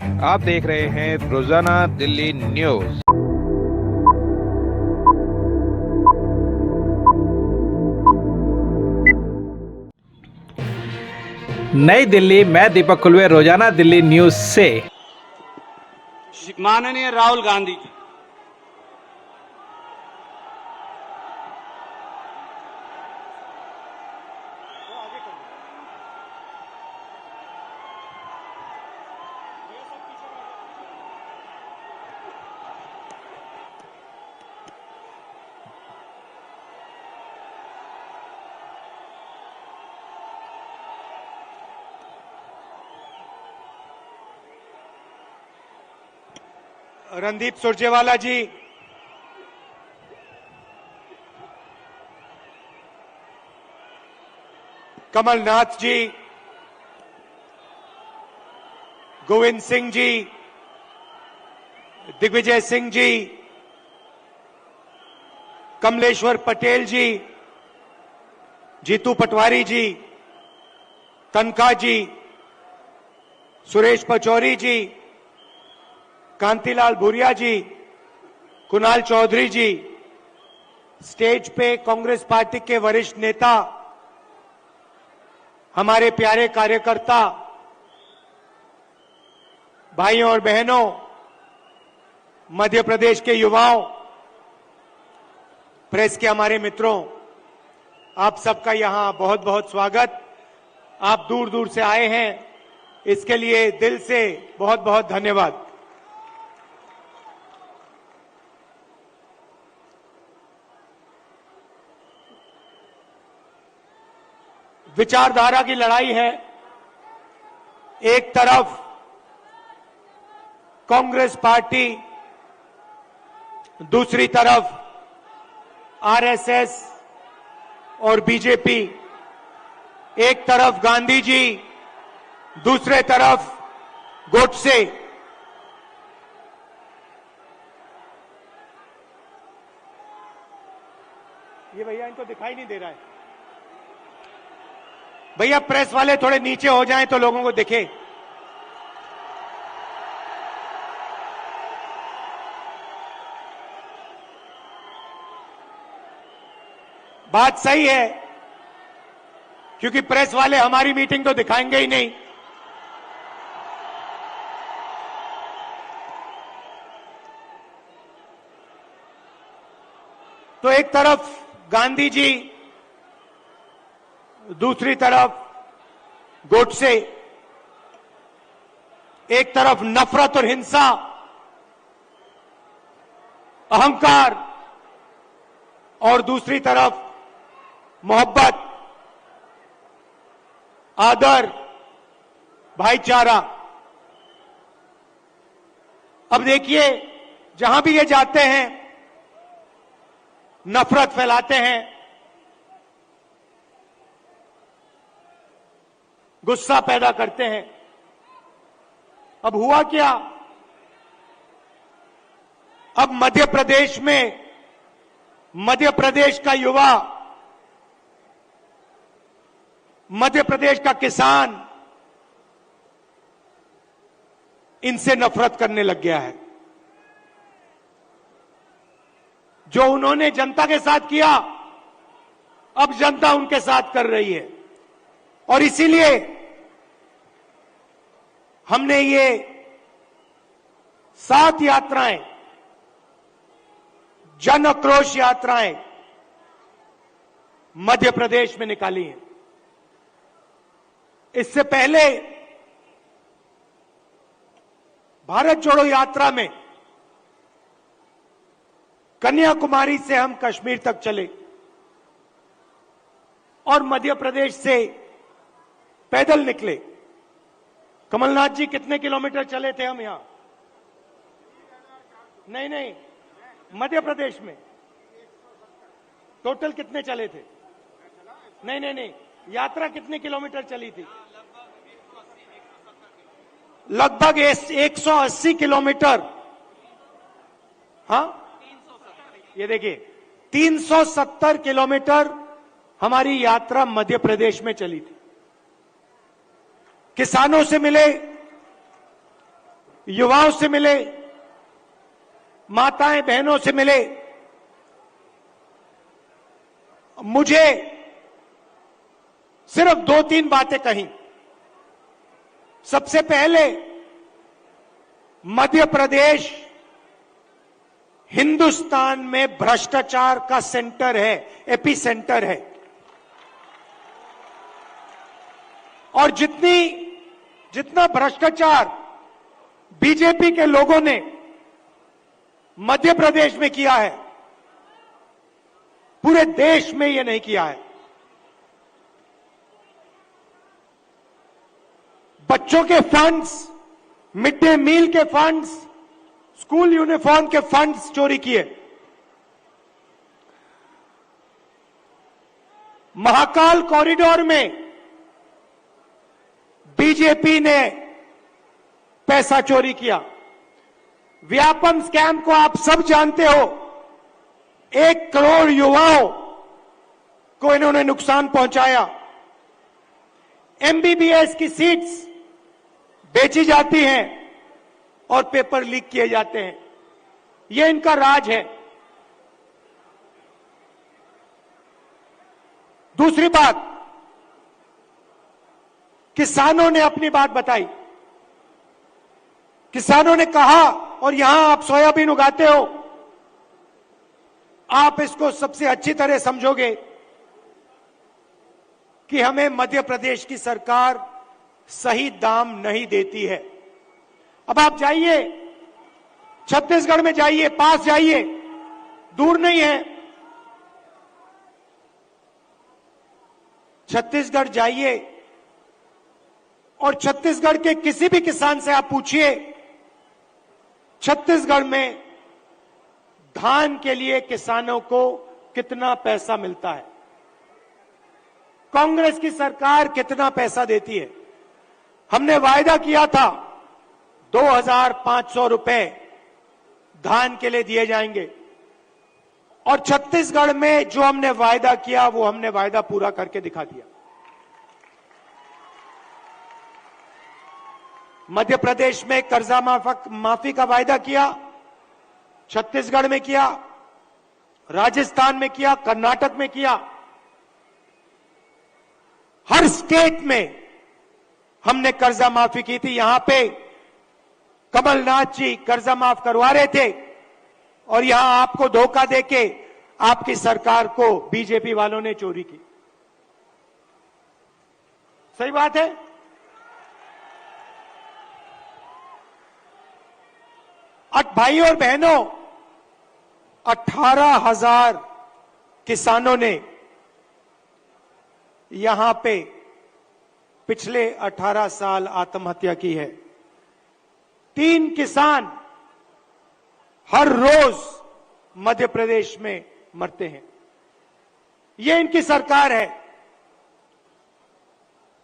आप देख रहे हैं रोजाना दिल्ली न्यूज। नई दिल्ली, मैं दीपक खुलवे, रोजाना दिल्ली न्यूज से। माननीय राहुल गांधी जी, रणदीप सुरजेवाला जी, कमलनाथ जी, गोविंद सिंह जी, दिग्विजय सिंह जी, कमलेश्वर पटेल जी, जीतू पटवारी जी, तनखा जी, सुरेश पचौरी जी, कांतिलाल भूरिया जी, कुणाल चौधरी जी, स्टेज पे कांग्रेस पार्टी के वरिष्ठ नेता, हमारे प्यारे कार्यकर्ता, भाइयों और बहनों, मध्य प्रदेश के युवाओं, प्रेस के हमारे मित्रों, आप सबका यहां बहुत बहुत स्वागत। आप दूर दूर से आए हैं, इसके लिए दिल से बहुत बहुत धन्यवाद। विचारधारा की लड़ाई है। एक तरफ कांग्रेस पार्टी, दूसरी तरफ आरएसएस और बीजेपी। एक तरफ गांधी जी, दूसरे तरफ गोडसे। ये भैया इनको दिखाई नहीं दे रहा है। भैया प्रेस वाले थोड़े नीचे हो जाएं तो लोगों को दिखे। बात सही है, क्योंकि प्रेस वाले हमारी मीटिंग तो दिखाएंगे ही नहीं। तो एक तरफ गांधी जी, दूसरी तरफ गोडसे। एक तरफ नफरत और हिंसा, अहंकार, और दूसरी तरफ मोहब्बत, आदर, भाईचारा। अब देखिए, जहां भी ये जाते हैं नफरत फैलाते हैं, गुस्सा पैदा करते हैं। अब हुआ क्या? अब मध्य प्रदेश में, मध्य प्रदेश का युवा, मध्य प्रदेश का किसान इनसे नफरत करने लग गया है। जो उन्होंने जनता के साथ किया, अब जनता उनके साथ कर रही है। और इसीलिए हमने ये 7 यात्राएं, जन आक्रोश यात्राएं मध्य प्रदेश में निकाली हैं। इससे पहले भारत जोड़ो यात्रा में कन्याकुमारी से हम कश्मीर तक चले और मध्य प्रदेश से पैदल निकले। कमलनाथ जी कितने किलोमीटर चले थे हम यहां? नहीं, मध्य प्रदेश में टोटल कितने चले थे? नहीं, यात्रा कितने किलोमीटर चली थी? लगभग 180 किलोमीटर। हाँ, ये देखिए 370 किलोमीटर हमारी यात्रा मध्य प्रदेश में चली थी। किसानों से मिले, युवाओं से मिले, माताएं बहनों से मिले। मुझे सिर्फ 2-3 बातें कही। सबसे पहले, मध्य प्रदेश हिंदुस्तान में भ्रष्टाचार का सेंटर है, एपी सेंटर है। और जितना भ्रष्टाचार बीजेपी के लोगों ने मध्य प्रदेश में किया है, पूरे देश में यह नहीं किया है। बच्चों के फंड्स, मिड डे मील के फंड्स, स्कूल यूनिफॉर्म के फंड्स चोरी किए। महाकाल कॉरिडोर में बीजेपी ने पैसा चोरी किया। व्यापम स्कैम को आप सब जानते हो। 1 करोड़ युवाओं को इन्होंने नुकसान पहुंचाया। एमबीबीएस की सीट्स बेची जाती हैं और पेपर लीक किए जाते हैं। यह इनका राज है। दूसरी बात, किसानों ने अपनी बात बताई। किसानों ने कहा, और यहां आप सोयाबीन उगाते हो, आप इसको सबसे अच्छी तरह समझोगे कि हमें मध्य प्रदेश की सरकार सही दाम नहीं देती है। अब आप जाइए, छत्तीसगढ़ में जाइए, पास जाइए, दूर नहीं है। छत्तीसगढ़ जाइए और छत्तीसगढ़ के किसी भी किसान से आप पूछिए, छत्तीसगढ़ में धान के लिए किसानों को कितना पैसा मिलता है, कांग्रेस की सरकार कितना पैसा देती है। हमने वायदा किया था 2,500 रुपए धान के लिए दिए जाएंगे, और छत्तीसगढ़ में जो हमने वायदा किया वो हमने वायदा पूरा करके दिखा दिया। मध्य प्रदेश में कर्जा माफी का वायदा किया, छत्तीसगढ़ में किया, राजस्थान में किया, कर्नाटक में किया। हर स्टेट में हमने कर्जा माफी की थी। यहां पे कमलनाथ जी कर्जा माफ करवा रहे थे, और यहां आपको धोखा देके आपकी सरकार को बीजेपी वालों ने चोरी की। सही बात है। भाई और बहनों, 18,000 किसानों ने यहां पे पिछले 18 साल आत्महत्या की है। 3 किसान हर रोज मध्य प्रदेश में मरते हैं। ये इनकी सरकार है।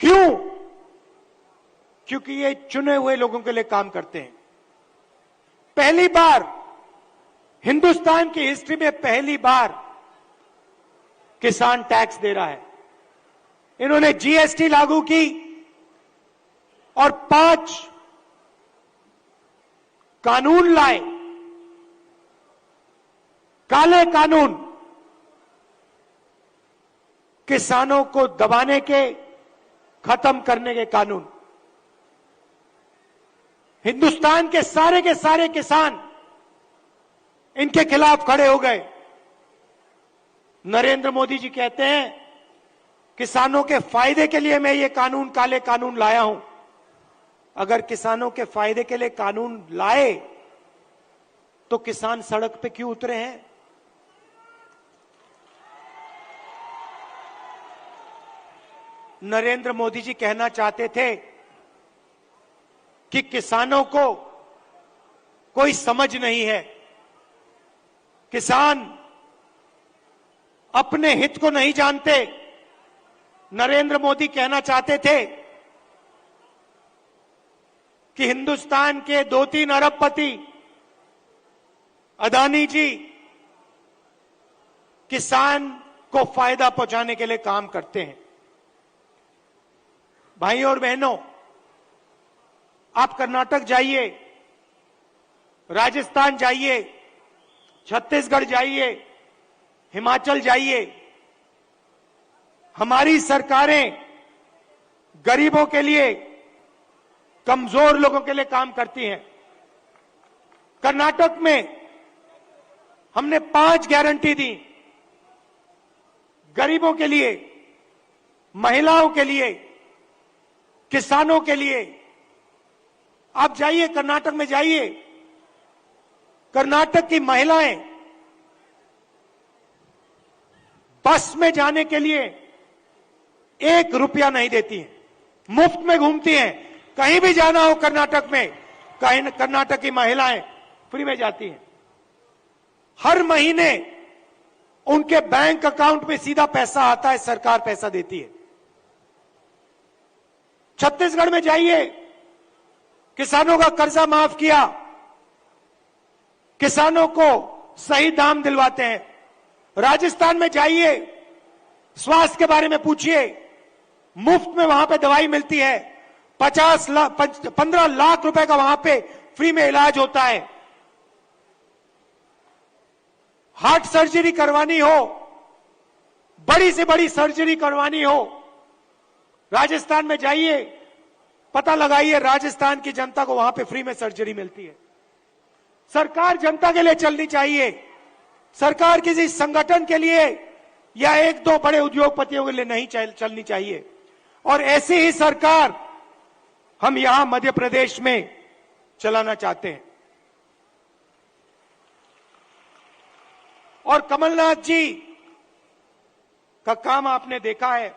क्यों? क्योंकि ये चुने हुए लोगों के लिए काम करते हैं। पहली बार हिंदुस्तान की हिस्ट्री में पहली बार किसान टैक्स दे रहा है। इन्होंने जीएसटी लागू की और 5 कानून लाए, काले कानून, किसानों को दबाने के, खत्म करने के कानून। हिंदुस्तान के सारे किसान इनके खिलाफ खड़े हो गए। नरेंद्र मोदी जी कहते हैं किसानों के फायदे के लिए मैं ये कानून, काले कानून लाया हूं। अगर किसानों के फायदे के लिए कानून लाए तो किसान सड़क पे क्यों उतरे हैं? नरेंद्र मोदी जी कहना चाहते थे कि किसानों को कोई समझ नहीं है, किसान अपने हित को नहीं जानते। नरेंद्र मोदी कहना चाहते थे कि हिंदुस्तान के 2-3 अरबपति अदानी जी किसान को फायदा पहुंचाने के लिए काम करते हैं। भाइयों और बहनों, आप कर्नाटक जाइए, राजस्थान जाइए, छत्तीसगढ़ जाइए, हिमाचल जाइए, हमारी सरकारें गरीबों के लिए, कमजोर लोगों के लिए काम करती हैं। कर्नाटक में हमने 5 गारंटी दी, गरीबों के लिए, महिलाओं के लिए, किसानों के लिए। आप जाइए, कर्नाटक में जाइए, कर्नाटक की महिलाएं बस में जाने के लिए 1 रुपया नहीं देती हैं, मुफ्त में घूमती हैं। कहीं भी जाना हो कर्नाटक में, कहीं कर्नाटक की महिलाएं फ्री में जाती हैं। हर महीने उनके बैंक अकाउंट में सीधा पैसा आता है, सरकार पैसा देती है। छत्तीसगढ़ में जाइए, किसानों का कर्जा माफ किया, किसानों को सही दाम दिलवाते हैं। राजस्थान में जाइए, स्वास्थ्य के बारे में पूछिए, मुफ्त में वहां पे दवाई मिलती है। 15 लाख रुपए का वहां पे फ्री में इलाज होता है। हार्ट सर्जरी करवानी हो, बड़ी से बड़ी सर्जरी करवानी हो, राजस्थान में जाइए, पता लगाइए, राजस्थान की जनता को वहां पे फ्री में सर्जरी मिलती है। सरकार जनता के लिए चलनी चाहिए, सरकार किसी संगठन के लिए या 1-2 बड़े उद्योगपतियों के लिए नहीं चलनी चाहिए। और ऐसी ही सरकार हम यहां मध्य प्रदेश में चलाना चाहते हैं। और कमलनाथ जी का काम आपने देखा है,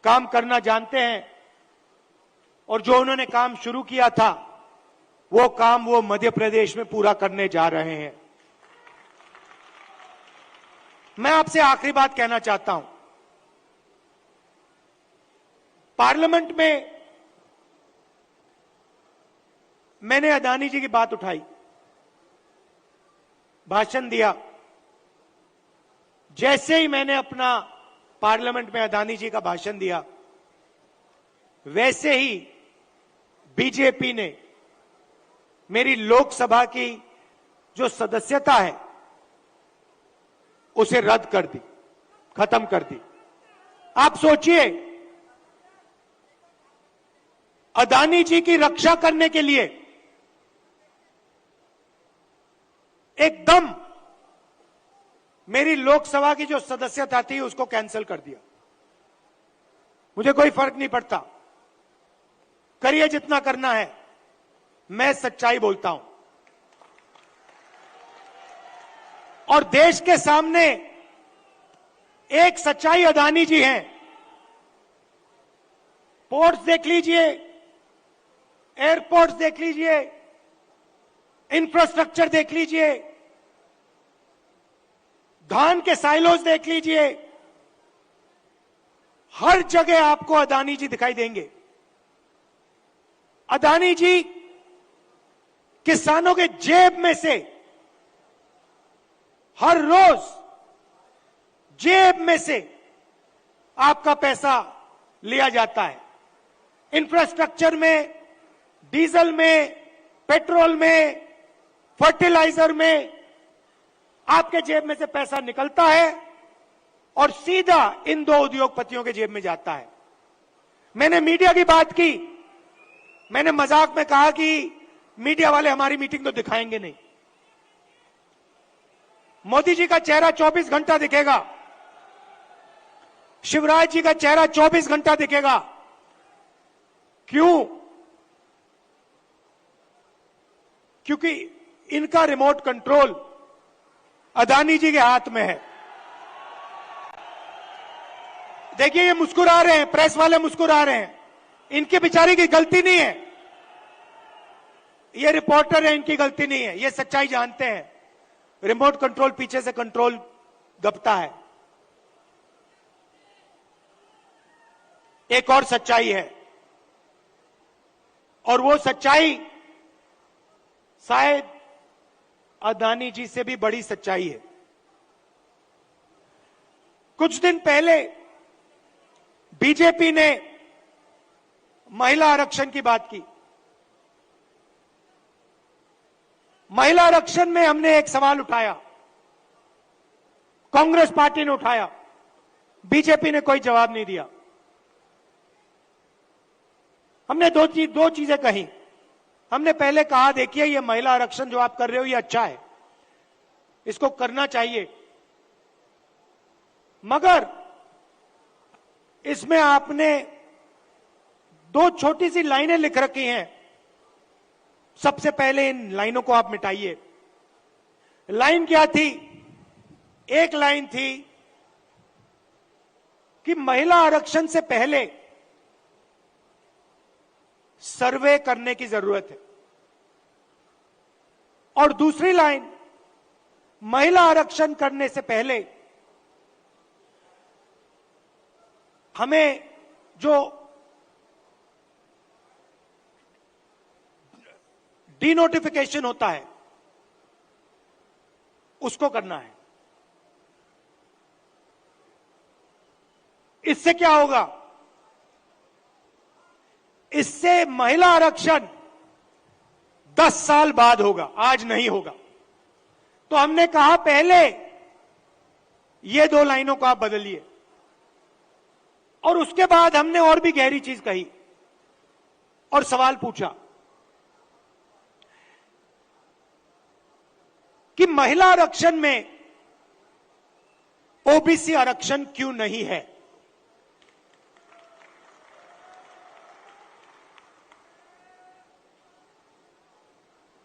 काम करना जानते हैं, और जो उन्होंने काम शुरू किया था वो काम वो मध्य प्रदेश में पूरा करने जा रहे हैं। मैं आपसे आखिरी बात कहना चाहता हूं, पार्लियामेंट में मैंने अदानी जी की बात उठाई, भाषण दिया। जैसे ही मैंने अपना पार्लियामेंट में अदानी जी का भाषण दिया, वैसे ही बीजेपी ने मेरी लोकसभा की जो सदस्यता है उसे रद्द कर दी, खत्म कर दी। आप सोचिए, अदानी जी की रक्षा करने के लिए एकदम मेरी लोकसभा की जो सदस्यता थी उसको कैंसिल कर दिया। मुझे कोई फर्क नहीं पड़ता, करिए जितना करना है, मैं सच्चाई बोलता हूं। और देश के सामने एक सच्चाई अदानी जी हैं। पोर्ट्स देख लीजिए, एयरपोर्ट्स देख लीजिए, इंफ्रास्ट्रक्चर देख लीजिए, धान के साइलोज देख लीजिए, हर जगह आपको अदानी जी दिखाई देंगे। अदानी जी किसानों के जेब में से हर रोज जेब में से आपका पैसा लिया जाता है। इंफ्रास्ट्रक्चर में, डीजल में, पेट्रोल में, फर्टिलाइजर में आपके जेब में से पैसा निकलता है और सीधा इन 2 उद्योगपतियों के जेब में जाता है। मैंने मीडिया की बात की, मैंने मजाक में कहा कि मीडिया वाले हमारी मीटिंग तो दिखाएंगे नहीं। मोदी जी का चेहरा 24 घंटा दिखेगा, शिवराज जी का चेहरा 24 घंटा दिखेगा। क्यों? क्योंकि इनका रिमोट कंट्रोल अदानी जी के हाथ में है। देखिए, ये मुस्कुरा रहे हैं, प्रेस वाले मुस्कुरा रहे हैं, इनकी बेचारी की गलती नहीं है, ये रिपोर्टर है, इनकी गलती नहीं है, ये सच्चाई जानते हैं। रिमोट कंट्रोल पीछे से कंट्रोल दबता है। एक और सच्चाई है, और वो सच्चाई शायद अदानी जी से भी बड़ी सच्चाई है। कुछ दिन पहले बीजेपी ने महिला आरक्षण की बात की। महिला आरक्षण में हमने एक सवाल उठाया, कांग्रेस पार्टी ने उठाया, बीजेपी ने कोई जवाब नहीं दिया। हमने दो चीजें कही। हमने पहले कहा, देखिए ये महिला आरक्षण जो आप कर रहे हो ये अच्छा है, इसको करना चाहिए, मगर इसमें आपने दो छोटी सी लाइनें लिख रखी हैं। सबसे पहले इन लाइनों को आप मिटाइए। लाइन क्या थी? एक लाइन थी कि महिला आरक्षण से पहले सर्वे करने की जरूरत है, और दूसरी लाइन, महिला आरक्षण करने से पहले हमें जो डीनोटिफिकेशन होता है उसको करना है। इससे क्या होगा? इससे महिला आरक्षण 10 साल बाद होगा, आज नहीं होगा। तो हमने कहा पहले ये दो लाइनों को आप बदलिए, और उसके बाद हमने और भी गहरी चीज कही और सवाल पूछा कि महिला आरक्षण में ओबीसी आरक्षण क्यों नहीं है?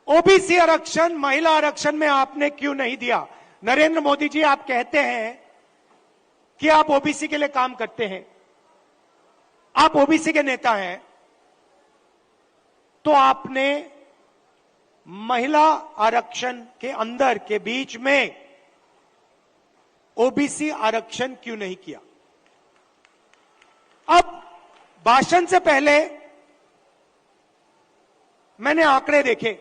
ओबीसी आरक्षण महिला आरक्षण में आपने क्यों नहीं दिया? नरेंद्र मोदी जी, आप कहते हैं कि आप ओबीसी के लिए काम करते हैं, आप ओबीसी के नेता हैं, तो आपने महिला आरक्षण के अंदर के बीच में ओबीसी आरक्षण क्यों नहीं किया? अब भाषण से पहले मैंने आंकड़े देखे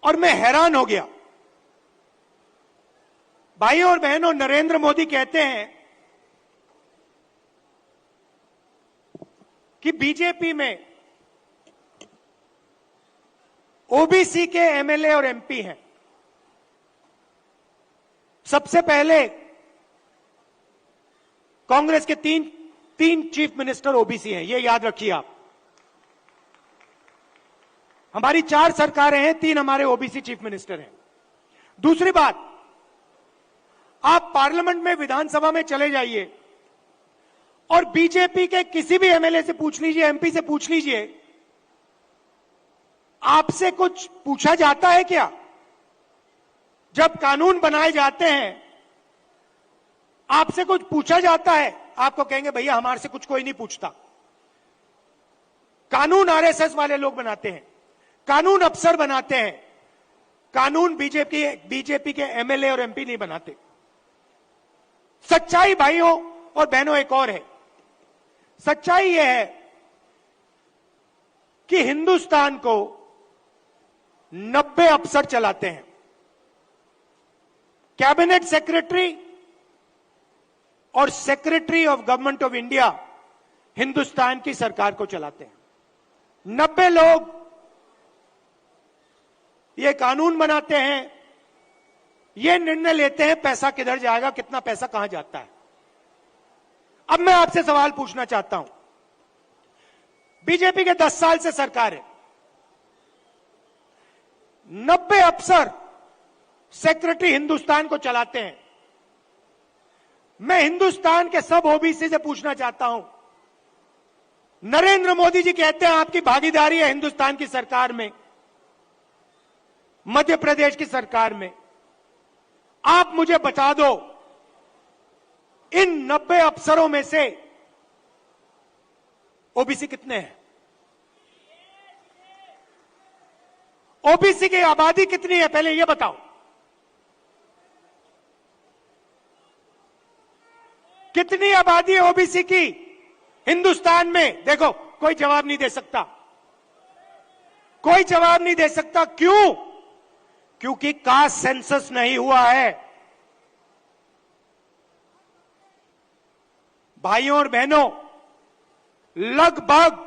और मैं हैरान हो गया। भाइयों और बहनों, नरेंद्र मोदी कहते हैं कि बीजेपी में ओबीसी के एमएलए और एमपी हैं। सबसे पहले कांग्रेस के तीन चीफ मिनिस्टर ओबीसी हैं, ये याद रखिए आप। हमारी 4 सरकारें हैं, 3 हमारे ओबीसी चीफ मिनिस्टर हैं। दूसरी बात, आप पार्लियामेंट में, विधानसभा में चले जाइए और बीजेपी के किसी भी एमएलए से पूछ लीजिए, एमपी से पूछ लीजिए, आपसे कुछ पूछा जाता है क्या? जब कानून बनाए जाते हैं आपसे कुछ पूछा जाता है? आपको कहेंगे भैया हमारे से कुछ कोई नहीं पूछता। कानून आरएसएस वाले लोग बनाते हैं, कानून अफसर बनाते हैं, कानून बीजेपी के एमएलए और एमपी नहीं बनाते। सच्चाई भाइयों और बहनों एक और है। सच्चाई यह है कि हिंदुस्तान को 90 अफसर चलाते हैं। कैबिनेट सेक्रेटरी और secretary of government of India Hindustan की सरकार को चलाते हैं। 90 लोग ये कानून बनाते हैं, ये निर्णय लेते हैं पैसा किधर जाएगा, कितना पैसा कहां जाता है। अब मैं आपसे सवाल पूछना चाहता हूं, बीजेपी के 10 साल से सरकार है, 90 अफसर सेक्रेटरी हिंदुस्तान को चलाते हैं। मैं हिंदुस्तान के सब ओबीसी से पूछना चाहता हूं, नरेंद्र मोदी जी कहते हैं आपकी भागीदारी है हिंदुस्तान की सरकार में, मध्य प्रदेश की सरकार में। आप मुझे बता दो, इन 90 अफसरों में से ओबीसी कितने हैं? ओबीसी की आबादी कितनी है पहले यह बताओ। कितनी आबादी है ओबीसी की हिंदुस्तान में? देखो, कोई जवाब नहीं दे सकता, कोई जवाब नहीं दे सकता। क्यों? क्योंकि कास्ट सेंसस नहीं हुआ है। भाइयों और बहनों, लगभग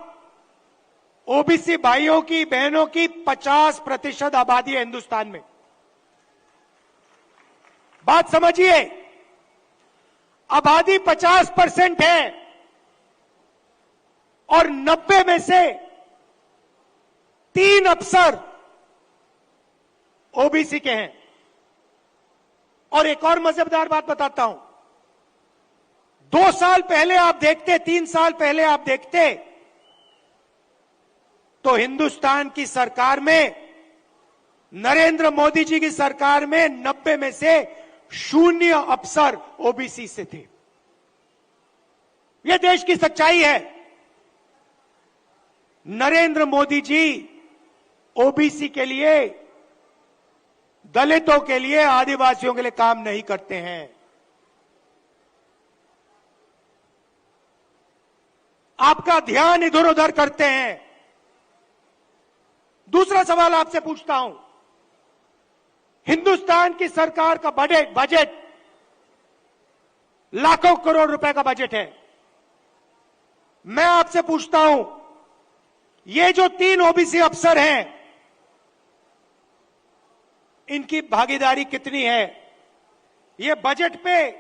ओबीसी भाइयों की बहनों की 50% आबादी है हिंदुस्तान में। बात समझिए, आबादी 50% है और 90 में से 3 अफसर ओबीसी के हैं। और एक और मजेदार बात बताता हूं, 2 साल पहले आप देखते, 3 साल पहले आप देखते तो हिंदुस्तान की सरकार में, नरेंद्र मोदी जी की सरकार में 90 में से 0 अफसर ओबीसी से थे। यह देश की सच्चाई है। नरेंद्र मोदी जी ओबीसी के लिए, दलितों के लिए, आदिवासियों के लिए काम नहीं करते हैं। आपका ध्यान इधर उधर करते हैं। दूसरा सवाल आपसे पूछता हूं, हिंदुस्तान की सरकार का बजट लाखों करोड़ रुपए का बजट है। मैं आपसे पूछता हूं, ये जो 3 ओबीसी अफसर हैं, इनकी भागीदारी कितनी है? ये बजट पे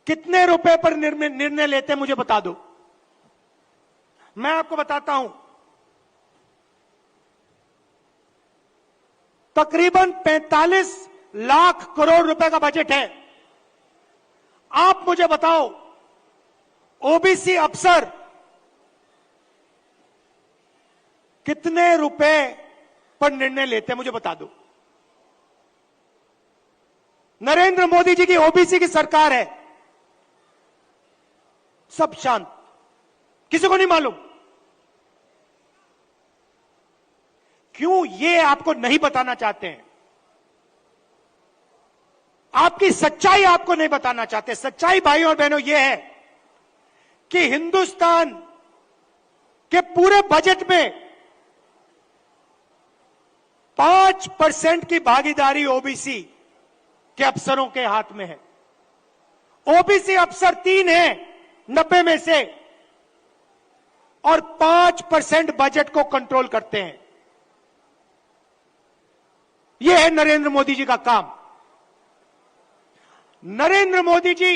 कितने रुपए पर निर्णय लेते हैं, मुझे बता दो। मैं आपको बताता हूं, तकरीबन 45 लाख करोड़ रुपए का बजट है। आप मुझे बताओ, ओबीसी अफसर कितने रुपए पर निर्णय लेते हैं, मुझे बता दो। नरेंद्र मोदी जी की ओबीसी की सरकार है, सब शांत, किसी को नहीं मालूम। क्यों? ये आपको नहीं बताना चाहते हैं। आपकी सच्चाई आपको नहीं बताना चाहते। सच्चाई भाइयों और बहनों ये है कि हिंदुस्तान के पूरे बजट में 5% की भागीदारी ओबीसी के अफसरों के हाथ में है। ओबीसी अफसर 3 हैं 90 में से, और 5% बजट को कंट्रोल करते हैं। यह है नरेंद्र मोदी जी का काम। नरेंद्र मोदी जी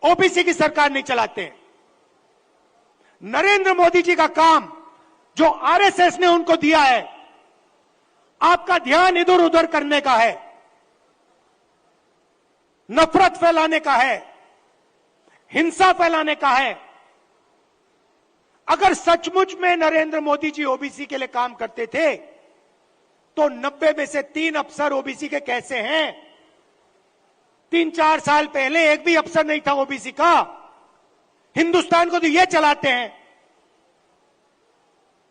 ओबीसी की सरकार नहीं चलाते हैं। नरेंद्र मोदी जी का काम, जो आरएसएस ने उनको दिया है, आपका ध्यान इधर उधर करने का है, नफरत फैलाने का है, हिंसा फैलाने का है। अगर सचमुच में नरेंद्र मोदी जी ओबीसी के लिए काम करते थे, तो 90 में से 3 अफसर ओबीसी के कैसे हैं? 3-4 साल पहले एक भी अफसर नहीं था ओबीसी का। हिंदुस्तान को तो ये चलाते हैं।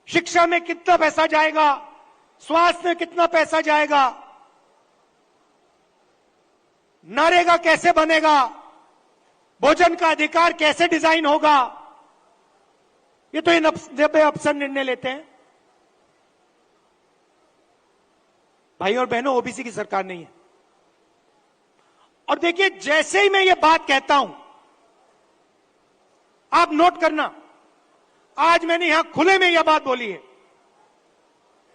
शिक्षा में कितना पैसा जाएगा, स्वास्थ्य में कितना पैसा जाएगा, नरेगा कैसे बनेगा, भोजन का अधिकार कैसे डिजाइन होगा, ये तो इन अफसर निर्णय लेते हैं। भाई और बहनों, ओबीसी की सरकार नहीं है। और देखिए, जैसे ही मैं ये बात कहता हूं, आप नोट करना, आज मैंने यहां खुले में यह बात बोली है,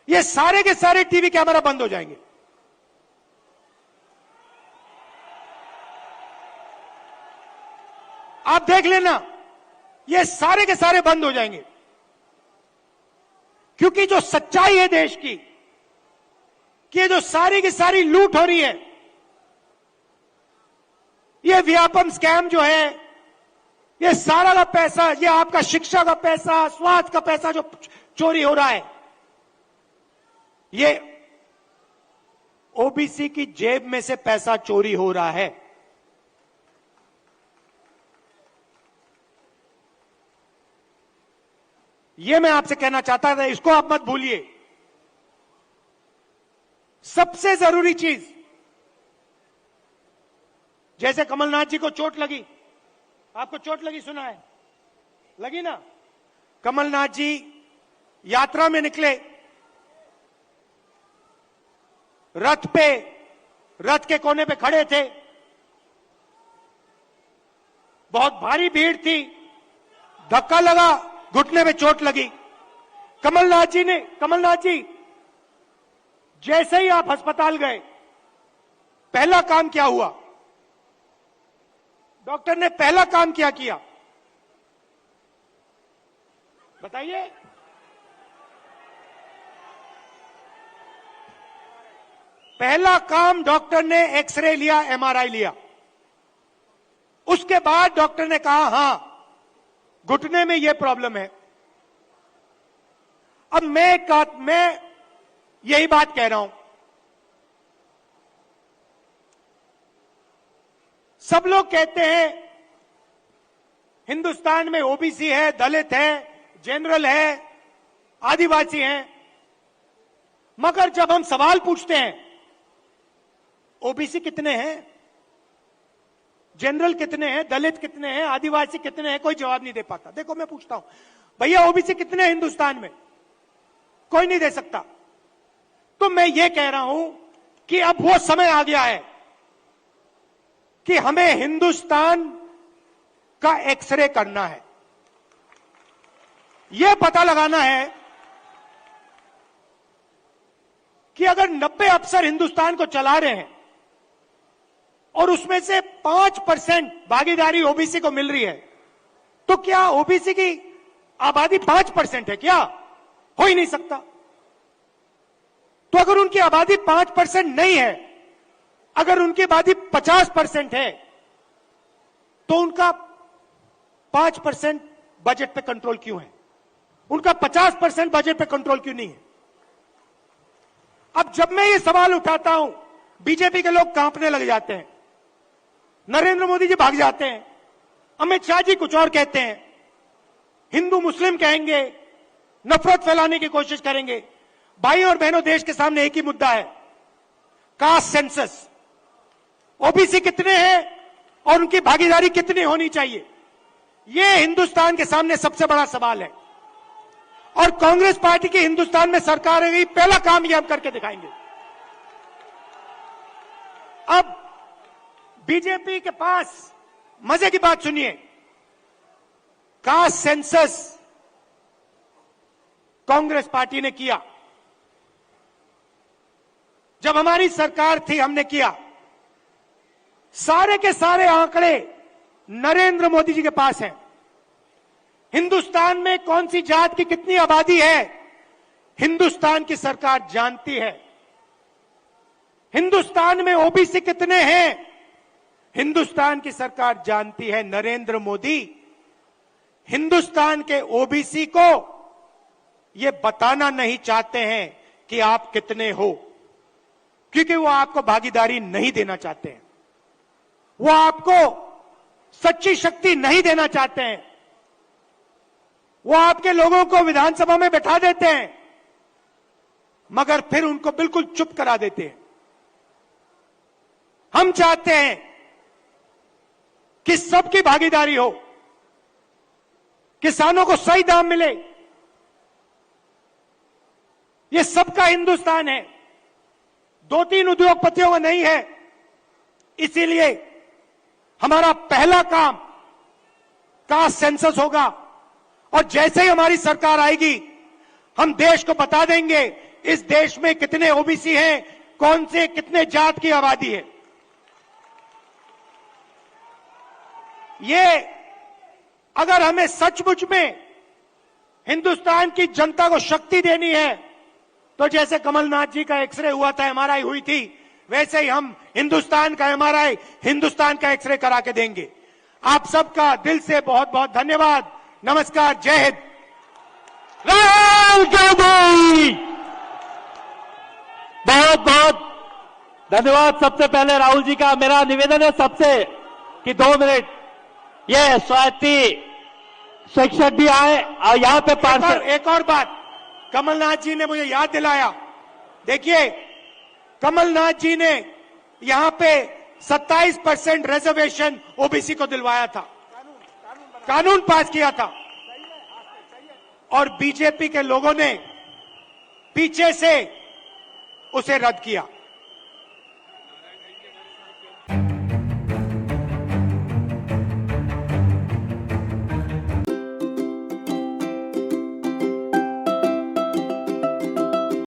ये सारे के सारे टीवी कैमरा बंद हो जाएंगे। आप देख लेना, ये सारे के सारे बंद हो जाएंगे। क्योंकि जो सच्चाई है देश की, कि ये जो सारी की सारी लूट हो रही है, ये व्यापम स्कैम जो है, ये सारा का पैसा, ये आपका शिक्षा का पैसा, स्वास्थ्य का पैसा जो चोरी हो रहा है, ये ओबीसी की जेब में से पैसा चोरी हो रहा है। ये मैं आपसे कहना चाहता था, इसको आप मत भूलिए। सबसे जरूरी चीज, जैसे कमलनाथ जी को चोट लगी, आपको चोट लगी, सुना है, लगी ना? कमलनाथ जी यात्रा में निकले, रथ पे, रथ के कोने पे खड़े थे, बहुत भारी भीड़ थी, धक्का लगा, घुटने में चोट लगी। कमलनाथ जी जैसे ही आप अस्पताल गए, पहला काम क्या हुआ? डॉक्टर ने पहला काम क्या किया बताइए? पहला काम डॉक्टर ने एक्सरे लिया, एमआरआई लिया। उसके बाद डॉक्टर ने कहा हां, घुटने में यह प्रॉब्लम है। अब मैं यही बात कह रहा हूं, सब लोग कहते हैं हिंदुस्तान में ओबीसी है, दलित है, जनरल है, आदिवासी हैं, मगर जब हम सवाल पूछते हैं ओबीसी कितने हैं, जनरल कितने हैं, दलित कितने हैं, आदिवासी कितने हैं, कोई जवाब नहीं दे पाता। देखो मैं पूछता हूं, भैया ओबीसी कितने हैं हिंदुस्तान में? कोई नहीं दे सकता। तो मैं ये कह रहा हूं कि अब वो समय आ गया है कि हमें हिंदुस्तान का एक्सरे करना है। यह पता लगाना है कि अगर 90 अफसर हिंदुस्तान को चला रहे हैं और उसमें से 5% भागीदारी ओबीसी को मिल रही है, तो क्या ओबीसी की आबादी 5% है? क्या हो ही नहीं सकता। तो अगर उनकी आबादी 5% नहीं है, अगर उनकी आबादी 50% है, तो उनका 5% बजट पे कंट्रोल क्यों है? उनका 50% बजट पे कंट्रोल क्यों नहीं है? अब जब मैं ये सवाल उठाता हूं, बीजेपी के लोग कांपने लग जाते हैं, नरेंद्र मोदी जी भाग जाते हैं, अमित शाह जी कुछ और कहते हैं, हिंदू मुस्लिम कहेंगे, नफरत फैलाने की कोशिश करेंगे। भाई और बहनों, देश के सामने एक ही मुद्दा है, कास्ट सेंसस। ओबीसी कितने हैं और उनकी भागीदारी कितनी होनी चाहिए, यह हिंदुस्तान के सामने सबसे बड़ा सवाल है। और कांग्रेस पार्टी की हिंदुस्तान में सरकार है, पहला काम यह हम करके दिखाएंगे। अब बीजेपी के पास मजे की बात सुनिए, कास्ट सेंसस कांग्रेस पार्टी ने किया, जब हमारी सरकार थी हमने किया। सारे के सारे आंकड़े नरेंद्र मोदी जी के पास हैं। हिंदुस्तान में कौन सी जात की कितनी आबादी है, हिंदुस्तान की सरकार जानती है। हिंदुस्तान में ओबीसी कितने हैं, हिंदुस्तान की सरकार जानती है। नरेंद्र मोदी हिंदुस्तान के ओबीसी को यह बताना नहीं चाहते हैं कि आप कितने हो, क्योंकि वो आपको भागीदारी नहीं देना चाहते हैं, वो आपको सच्ची शक्ति नहीं देना चाहते हैं। वो आपके लोगों को विधानसभा में बैठा देते हैं, मगर फिर उनको बिल्कुल चुप करा देते हैं। हम चाहते हैं कि सबकी भागीदारी हो, किसानों को सही दाम मिले। ये सबका हिंदुस्तान है, 2-3 उद्योगपतियों का नहीं है। इसीलिए हमारा पहला काम कास्ट सेंसस होगा, और जैसे ही हमारी सरकार आएगी हम देश को बता देंगे इस देश में कितने ओबीसी हैं, कौन से कितने जात की आबादी है। ये अगर हमें सचमुच में हिंदुस्तान की जनता को शक्ति देनी है, तो जैसे कमलनाथ जी का एक्सरे हुआ था, एमआरआई हुई थी, वैसे ही हम हिंदुस्तान का एमआरआई, हिंदुस्तान का एक्सरे करा के देंगे। आप सबका दिल से बहुत बहुत धन्यवाद। नमस्कार, जय हिंद। राहुल गांधी, बहुत बहुत धन्यवाद। सबसे पहले राहुल जी का मेरा निवेदन है सबसे कि 2 मिनट ये स्वाति शिक्षक भी आए और यहाँ पे पार्षद। एक और बात, कमलनाथ जी ने मुझे याद दिलाया। देखिए, कमलनाथ जी ने यहां पे 27% रिजर्वेशन ओबीसी को दिलवाया था, कानून पास किया था, और बीजेपी के लोगों ने पीछे से उसे रद्द किया।